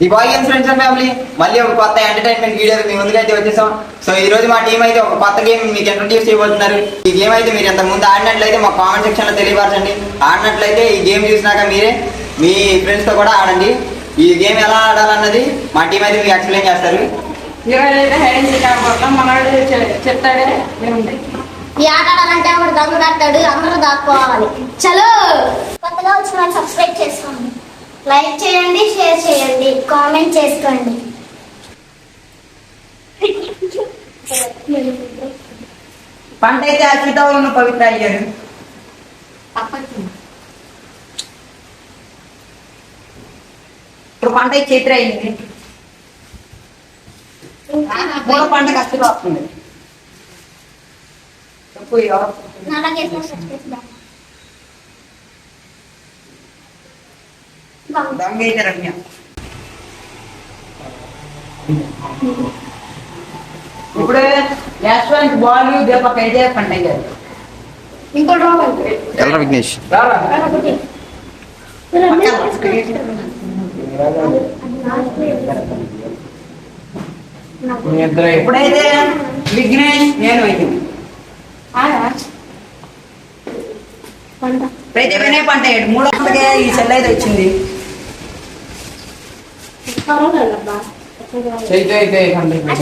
ఈ boy games friends and family మళ్ళీ ఒక కొత్త ఎంటర్టైన్మెంట్ వీడియో మీ ముందుకు అయితే వచ్చేసాం. సో ఈ రోజు మా టీం అయితే ఒక కొత్త గేమ్ మీకు ఇంట్రడ్యూస్ చేయబోతున్నారు. ఈ గేమ్ అయితే మీరు ఇంతకు ముందు ఆడినట్లయితే మా కామెంట్ సెక్షన్ లో తెలియపరచండి. ఆడినట్లయితే ఈ గేమ్ చూసినాక మీరే మీ ఫ్రెండ్స్ తో కూడా ఆడండి. ఈ గేమ్ ఎలా ఆడాలన్నది మా టీం అయితే మీకు ఎక్స్ప్లెయిన్ చేస్తారు. ఈ ఆట ఆడాలంటే ఒకటి దమ్ము కడతాడు, అందరూ దాక్కోవాలి. చలో, కొత్తగా వచ్చిన వాళ్ళు సబ్స్క్రైబ్ చేసుకోండి, లైక్ చేయండి, షేర్ చేయండి, కామెంట్ చేసుకోండి. పంట అయితే అచ్యుత ఉన్న పవిత్ర అయ్యారు. ఇప్పుడు పంట అయితే చైత్ర అయింది. మూడో పంటకు అచ్చుత వస్తుంది. దొంగ అయితే రమ్య. ఇప్పుడు యశ్వంత్ బాల్ దీపక్ అయితే పంట అయ్యారు. ఎల్రా విఘ్నేష్. ఇప్పుడైతే విఘ్నేష్ నేను అయితే ప్రతి వినయ్ పంట అయ్యాడు. మూడో పంటకే ఈ సెల్ అయితే వచ్చింది.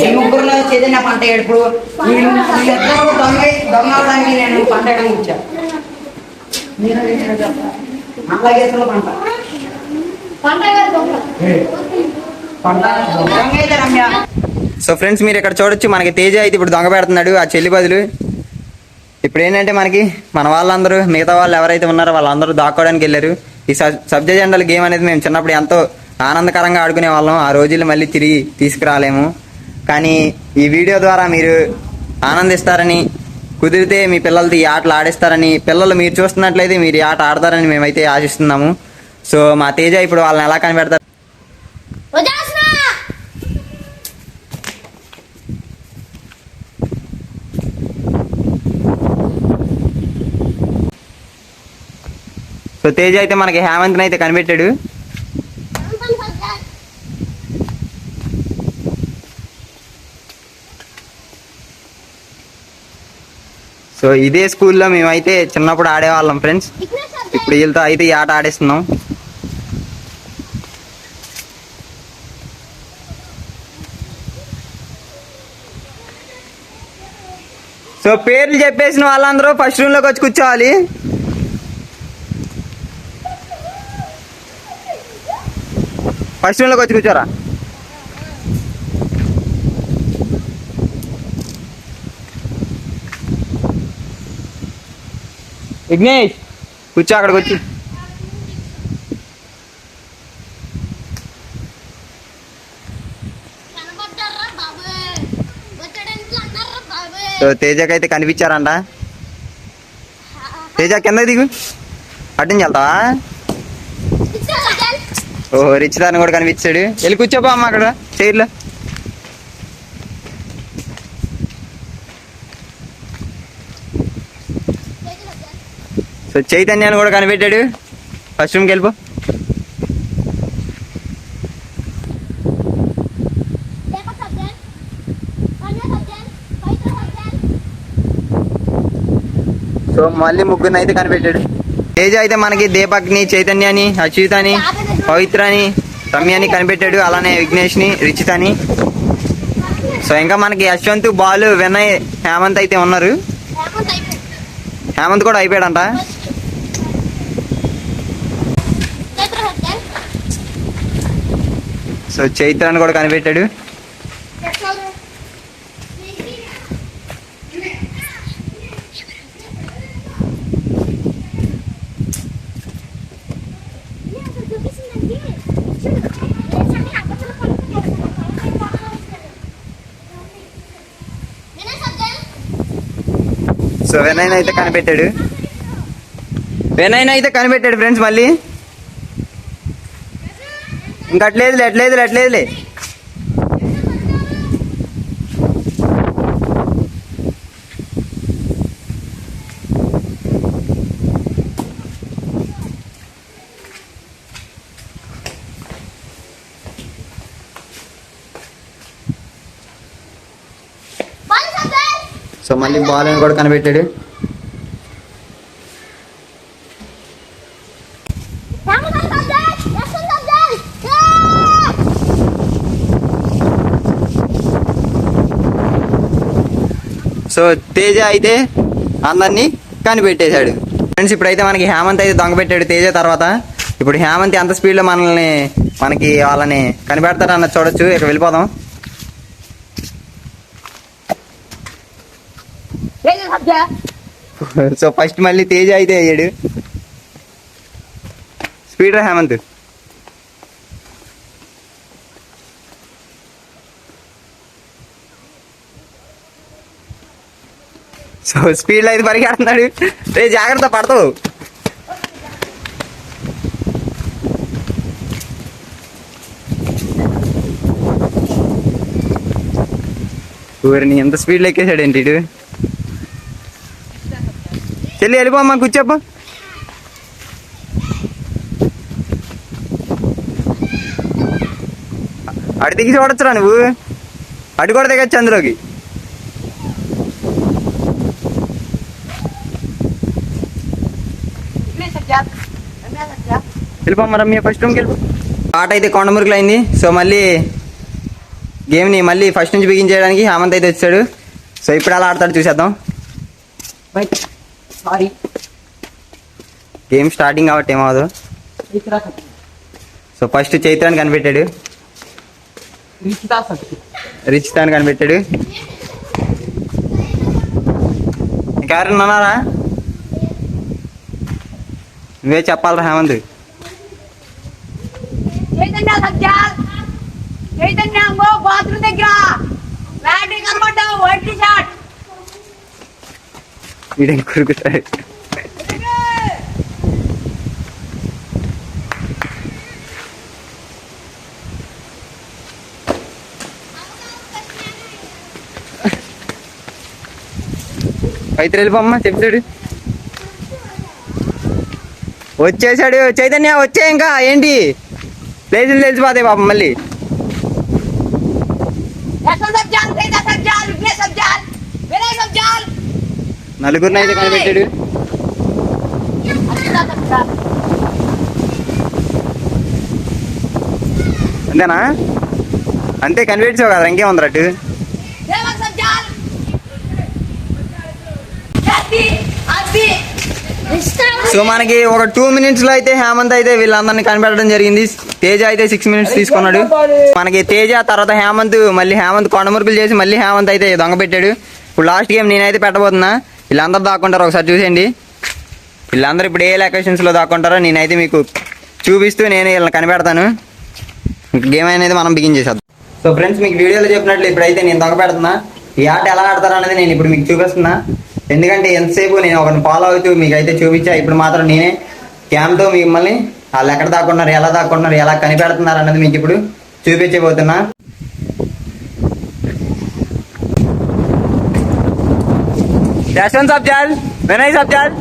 ఈ ముగ్గురులో చైతన్య పంట అయ్యాడు. ఇప్పుడు వీళ్ళిద్దరూ దొంగడానికి నేను పంట వేయడం వచ్చా. అలాగే పంట దొంగ అయితే రమ్య. సో ఫ్రెండ్స్ మీరు ఇక్కడ చూడొచ్చు, మనకి తేజ అయితే ఇప్పుడు దొంగ పెడుతున్నాడు ఆ చెల్లి బదులు. ఇప్పుడు ఏంటంటే మనకి మన వాళ్ళందరూ మిగతా వాళ్ళు ఎవరైతే ఉన్నారో వాళ్ళందరూ దాక్కోవడానికి వెళ్ళారు. ఈ సబ్జెక్ట్ జెండల్ గేమ్ అనేది మేము చిన్నప్పుడు ఎంతో ఆనందకరంగా ఆడుకునే వాళ్ళం. ఆ రోజులు మళ్ళీ తిరిగి తీసుకురాలేము. కానీ ఈ వీడియో ద్వారా మీరు ఆనందిస్తారని, కుదిరితే మీ పిల్లలతో ఈ ఆటలు ఆడిస్తారని, పిల్లలు మీరు చూస్తున్నట్లయితే మీరు ఈ ఆట ఆడతారని మేమైతే ఆశిస్తున్నాము. సో మా తేజ ఇప్పుడు వాళ్ళని ఎలా కనిపెడతారు. సో తేజ అయితే మనకి హేమంత్ని అయితే కనిపెట్టాడు. సో ఇదే స్కూల్లో మేమైతే చిన్నప్పుడు ఆడేవాళ్ళం ఫ్రెండ్స్. ఇప్పుడు వీళ్ళతో అయితే ఈ ఆట ఆడేస్తున్నాం. సో పేర్లు చెప్పేసిన వాళ్ళందరూ ఫస్ట్ రూమ్లోకి వచ్చి కూర్చోవాలి. ఫస్ట్ రూమ్లోకి వచ్చి కూర్చోరా. విఘ్నేష్ కూర్చో, అక్కడికి వచ్చి. సో తేజకైతే కనిపించారంట. తేజ కింద దిగు, అడ్డించి వెళ్తావా? ఓహో, రిచితాన్ని కూడా కనిపించాడు. వెళ్ళి కూర్చోపా అమ్మ అక్కడ చైర్లో. సో చైతన్యాన్ని కూడా కనిపెట్టాడు. ఫస్ట్ రూమ్కి వెళ్ళిపో. సో మళ్ళీ ముగ్గురిని అయితే కనిపెట్టాడు. తేజ అయితే మనకి దీపక్ని, చైతన్యాన్ని, అచ్యుతని, పవిత్రని, రమ్యని కనిపెట్టాడు. అలానే విఘ్నేష్ని, రిచితని. సో ఇంకా మనకి యశ్వంత్, బాలు, వినయ్, హేమంత్ అయితే ఉన్నారు. హేమంత్ కూడా అయిపోయాడంట. సో చైత్రాన్ని కూడా కనిపెట్టాడు. సో వినయ్ అయితే కనిపెట్టాడు. వినయ్ అయితే కనిపెట్టాడు ఫ్రెండ్స్. మళ్ళీ ఇంకా అట్లేదులే. సో మళ్ళీ బాల్ కూడా కనిపెట్టాడు. సో తేజ అయితే అందరినీ కనిపెట్టేశాడు. ఫ్రెండ్స్ ఇప్పుడైతే మనకి హేమంత్ అయితే దొంగ పెట్టాడు తేజ తర్వాత. ఇప్పుడు హేమంత్ ఎంత స్పీడ్లో మనకి వాళ్ళని కనిపెడతాడు అన్నది చూడొచ్చు. ఇక వెళ్ళిపోదాం. సో ఫస్ట్ మళ్ళీ తేజ అయితే అయ్యాడు. స్పీడ్ రా హేమంత్. సో స్పీడ్లో అయితే పరిగెడుతున్నాడు. రే జాగ్రత్త పడతావు. ఊరిని ఎంత స్పీడ్లో ఎక్కేసాడు ఏంటి ఇటు. చెల్లి వెళ్ళిపోమ్మా, కూర్చోప్ప. అటు దిగి చూడొచ్చురా నువ్వు. అటు కూడా దిగచ్చు అందులోకి. వెళ్ళిపోమ్మ రమ్య, ఫస్ట్ రూమ్కి వెళ్ళిపో. ఆట అయితే కొండమురుకులు అయింది. సో మళ్ళీ గేమ్ని మళ్ళీ ఫస్ట్ నుంచి బిగించేయడానికి హేమంత్ అయితే వచ్చాడు. సో ఇప్పుడు ఎలా ఆడతాడు చూసేద్దాం. సారీ, గేమ్ స్టార్టింగ్ కాబట్టి ఏమవదు. సో ఫస్ట్ చైత్రాన్ని కనిపెట్టాడు. రిచితాన్ని కనిపెట్టాడు. ఇంకెవరైనా ఉన్నారా? నువ్వే చెప్పాలరా హేమంత్. బాత్రూమ్ దగ్గర వీడే కురుకుతాడు. అయితే వెళ్ళిపోమ్మా, చెప్తాడు. వచ్చేసాడు చైతన్య. వచ్చే ఇంకా ఏంటి ప్లేసులు తెలిసిపోతాయి పాపం మళ్ళీ. నలుగురిని అయితే కనిపెట్టాడు. అంతేనా? అంతే కనిపెట్టావు కదా, ఇంకేముంది అటు. సో మనకి ఒక 2 minutes లో అయితే హేమంత్ అయితే వీళ్ళందరినీ కనిపెట్టడం జరిగింది. తేజ అయితే 6 minutes తీసుకున్నాడు. మనకి తేజ తర్వాత హేమంత్, మళ్ళీ హేమంత్ కొండమురుకులు చేసి మళ్ళీ హేమంత్ అయితే దొంగ పెట్టాడు. ఇప్పుడు లాస్ట్ గేమ్ నేనైతే పెట్టబోతున్నా. వీళ్ళందరూ దాక్కుంటారు, ఒకసారి చూసేయండి. వీళ్ళందరూ ఇప్పుడు ఏ లొకేషన్స్లో దాక్కుంటారో నేనైతే మీకు చూపిస్తూ నేను వీళ్ళని కనిపెడతాను. గేమ్ అనేది మనం బిగిన్ చేసేద్దాం. సో ఫ్రెండ్స్, మీకు వీడియోలో చెప్పినట్లు ఇప్పుడైతే నేను దొంగ పెడుతున్నా. ఈ ఆట ఎలా ఆడతారు అనేది నేను ఇప్పుడు మీకు చూపిస్తున్నా. ఎందుకంటే ఎంతసేపు నేను ఒకరిని ఫాలో అవుతూ మీకు అయితే చూపించా. ఇప్పుడు మాత్రం నేనే క్యామ్తో మిమ్మల్ని వాళ్ళు ఎక్కడ దాక్కుంటున్నారు, ఎలా దాక్కుంటున్నారు, ఎలా కనిపెడుతున్నారు అన్నది మీకు ఇప్పుడు చూపించబోతున్నా. యశ్వంత్ సబ్జాల్, వినయ్ సబ్జాల్,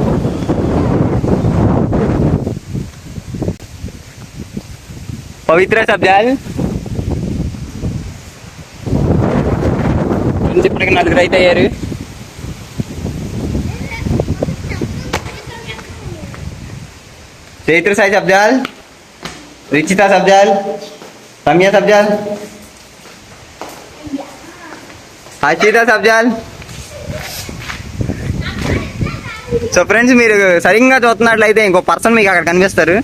పవిత్ర సబ్జాల్. ఇప్పటికి 4 అయితే అయ్యారు. చైత్ర సాయి సబ్జాల్, రిచిత సబ్జాల్, రమ్య సబ్జాల్, హర్షిత సబ్జాల్. సో ఫ్రెండ్స్, మీరు సరిగ్గా చూస్తున్నట్లయితే ఇంకో పర్సన్ మీకు అక్కడ కనిపిస్తారు.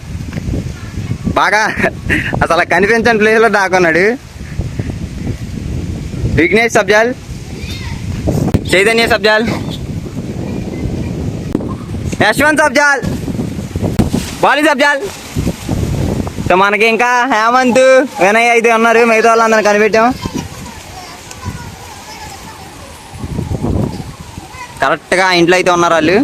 బాగా అసలు కనిపించని ప్లేస్లో దాక్కున్నాడు. విఘ్నేష్ సబ్జాల్, చైతన్య సబ్జాల్, యశ్వంత్ సబ్జాల్, బాలి సబ్జాల్. సో మనకి ఇంకా హేమంత్, వినయ్ అయితే ఉన్నారు. మిగతా వాళ్ళందరినీ కనిపెట్టాం. కరెక్ట్గా ఇంట్లో అయితే ఉన్నారు వాళ్ళు.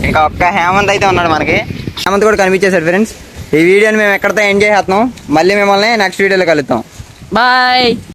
ఇంకా ఒక్క హేమంత్ అయితే ఉన్నాడు మనకి. హేమంత్ కూడా కనిపించేశాడు. ఫ్రెండ్స్, ఈ వీడియోని మేము ఎక్కడితో ఎండ్ చేసేస్తున్నాం. మళ్ళీ మిమ్మల్ని నెక్స్ట్ వీడియోలో కలుద్దాం. బాయ్.